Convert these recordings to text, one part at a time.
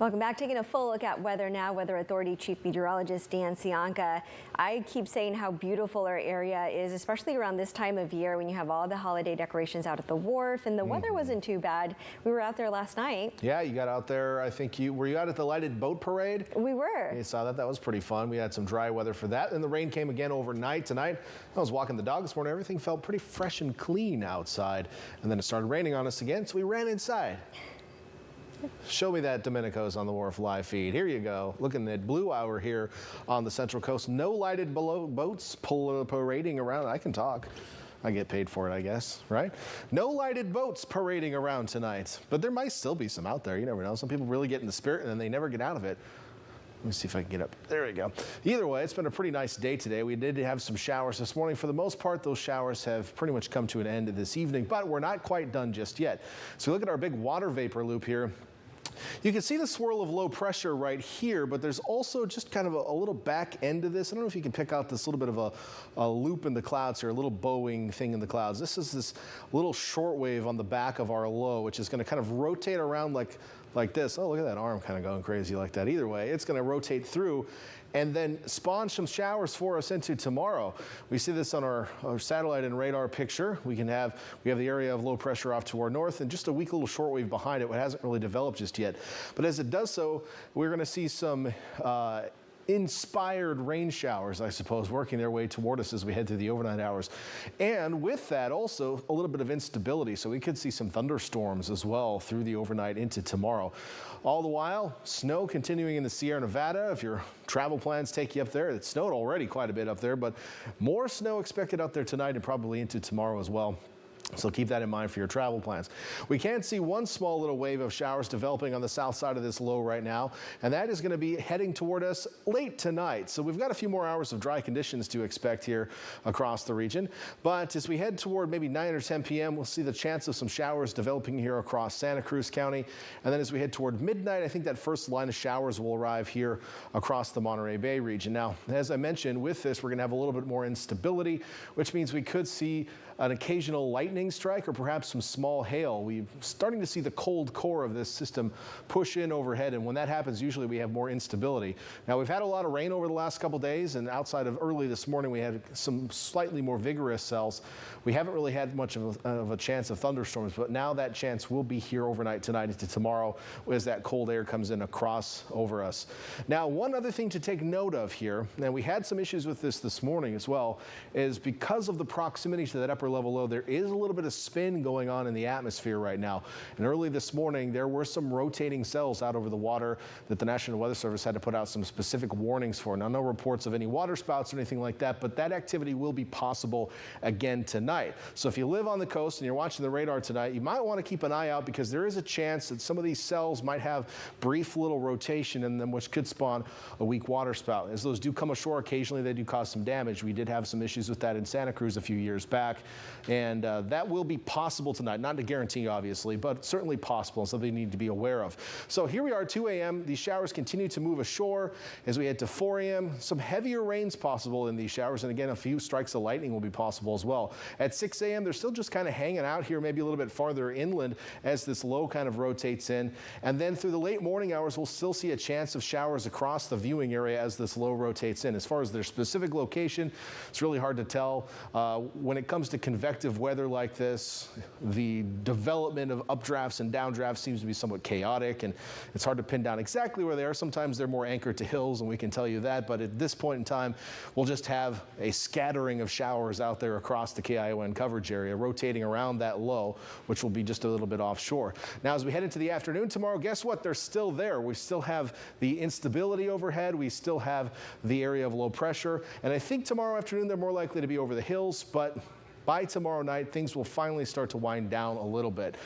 Welcome back. Taking a full look at weather now. Weather Authority Chief Meteorologist Dan Cianca. I keep saying how beautiful our area is, especially around this time of year when you have all the holiday decorations out at the wharf, and the weather wasn't too bad. We were out there last night. Yeah, you got out there. I think were you out at the lighted boat parade? We were. You saw that. That was pretty fun. We had some dry weather for that, and the rain came again overnight. Tonight, I was walking the dog this morning. Everything felt pretty fresh and clean outside, and then it started raining on us again, so we ran inside. Show me that Domenico's on the Wharf live feed. Here you go. Looking at blue hour here on the Central Coast. No lighted boats parading around. I can talk. I get paid for it, I guess, right? No lighted boats parading around tonight, but there might still be some out there. You never know. Some people really get in the spirit and then they never get out of it. Let me see if I can get up. There we go. Either way, it's been a pretty nice day today. We did have some showers this morning. For the most part, those showers have pretty much come to an end this evening, but we're not quite done just yet. So look at our big water vapor loop here. You can see the swirl of low pressure right here, but there's also just kind of a little back end to this. I don't know if you can pick out this little bit of a loop in the clouds here, a little bowing thing in the clouds. This is this little shortwave on the back of our low, which is going to kind of rotate around like this. Oh, look at that arm kind of going crazy like that. Either way, it's going to rotate through and then spawn some showers for us into tomorrow. We see this on our satellite and radar picture. We have the area of low pressure off to our north and just a weak little shortwave behind it. It hasn't really developed just yet. But as it does so, we're going to see some inspired rain showers, I suppose, working their way toward us as we head through the overnight hours. And with that, also a little bit of instability. So we could see some thunderstorms as well through the overnight into tomorrow. All the while, snow continuing in the Sierra Nevada. If your travel plans take you up there, it snowed already quite a bit up there, but more snow expected up there tonight and probably into tomorrow as well. So keep that in mind for your travel plans. We can see one small little wave of showers developing on the south side of this low right now, and that is going to be heading toward us late tonight. So we've got a few more hours of dry conditions to expect here across the region. But as we head toward maybe 9 or 10 p.m., we'll see the chance of some showers developing here across Santa Cruz County. And then as we head toward midnight, I think that first line of showers will arrive here across the Monterey Bay region. Now, as I mentioned, with this, we're going to have a little bit more instability, which means we could see an occasional lightning strike or perhaps some small hail. We're starting to see the cold core of this system push in overhead, and when that happens, usually we have more instability. Now, we've had a lot of rain over the last couple days, and outside of early this morning, we had some slightly more vigorous cells. We haven't really had much of a chance of thunderstorms, but now that chance will be here overnight tonight into tomorrow as that cold air comes in across over us. Now, one other thing to take note of here, and we had some issues with this morning as well, is because of the proximity to that upper level low, there is a little bit of spin going on in the atmosphere right now. And early this morning, there were some rotating cells out over the water that the National Weather Service had to put out some specific warnings for. Now, no reports of any water spouts or anything like that, but that activity will be possible again tonight. So if you live on the coast and you're watching the radar tonight, you might want to keep an eye out because there is a chance that some of these cells might have brief little rotation in them, which could spawn a weak water spout. As those do come ashore occasionally, they do cause some damage. We did have some issues with that in Santa Cruz a few years back. And that will be possible tonight. Not to guarantee, obviously, but certainly possible and something you need to be aware of. So here we are, 2 a.m. These showers continue to move ashore as we head to 4 a.m. Some heavier rains possible in these showers. And again, a few strikes of lightning will be possible as well. At 6 a.m., they're still just kind of hanging out here, maybe a little bit farther inland as this low kind of rotates in. And then through the late morning hours, we'll still see a chance of showers across the viewing area as this low rotates in. As far as their specific location, it's really hard to tell. When it comes to convective weather like this, the development of updrafts and downdrafts seems to be somewhat chaotic, and it's hard to pin down exactly where they are. Sometimes they're more anchored to hills, and we can tell you that, but at this point in time, we'll just have a scattering of showers out there across the KION coverage area, rotating around that low, which will be just a little bit offshore. Now, as we head into the afternoon tomorrow, guess what? They're still there. We still have the instability overhead. We still have the area of low pressure, and I think tomorrow afternoon, they're more likely to be over the hills, but by tomorrow night, things will finally start to wind down a little bit.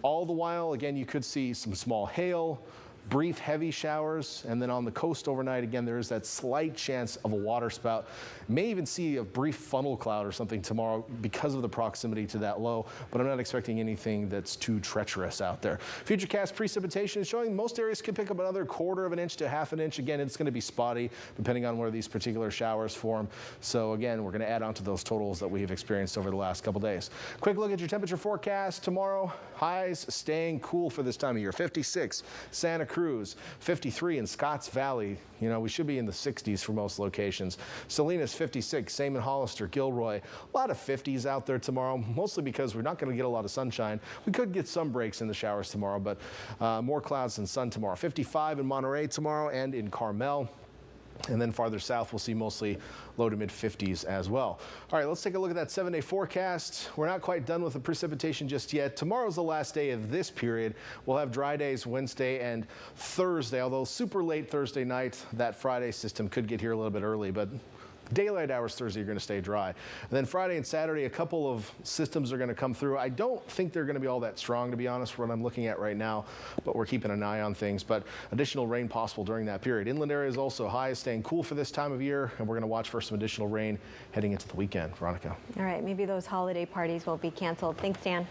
All the while, again, you could see some small hail, brief heavy showers, and then on the coast overnight, again, there is that slight chance of a water spout. May even see a brief funnel cloud or something tomorrow because of the proximity to that low, but I'm not expecting anything that's too treacherous out there. Futurecast precipitation is showing most areas could pick up another 1/4 of an inch to 1/2 an inch. Again, it's going to be spotty depending on where these particular showers form. So again, we're going to add on to those totals that we have experienced over the last couple days. Quick look at your temperature forecast tomorrow. Highs staying cool for this time of year. 56, Santa Cruz, 53 in Scotts Valley. You know, we should be in the 60s for most locations. Salinas, 56, same in Hollister, Gilroy. A lot of 50s out there tomorrow, mostly because we're not going to get a lot of sunshine. We could get some breaks in the showers tomorrow, but more clouds than sun tomorrow. 55 in Monterey tomorrow and in Carmel. And then farther south, we'll see mostly low to mid 50s as well. All right, let's take a look at that 7-day forecast. We're not quite done with the precipitation just yet. Tomorrow's the last day of this period. We'll have dry days Wednesday and Thursday, although super late Thursday night, that Friday system could get here a little bit early, but daylight hours Thursday are going to stay dry. And then Friday and Saturday, a couple of systems are going to come through. I don't think they're going to be all that strong, to be honest, what I'm looking at right now, but we're keeping an eye on things. But additional rain possible during that period. Inland areas also high, staying cool for this time of year, and we're going to watch for some additional rain heading into the weekend. Veronica. All right, maybe those holiday parties will be canceled. Thanks, Dan.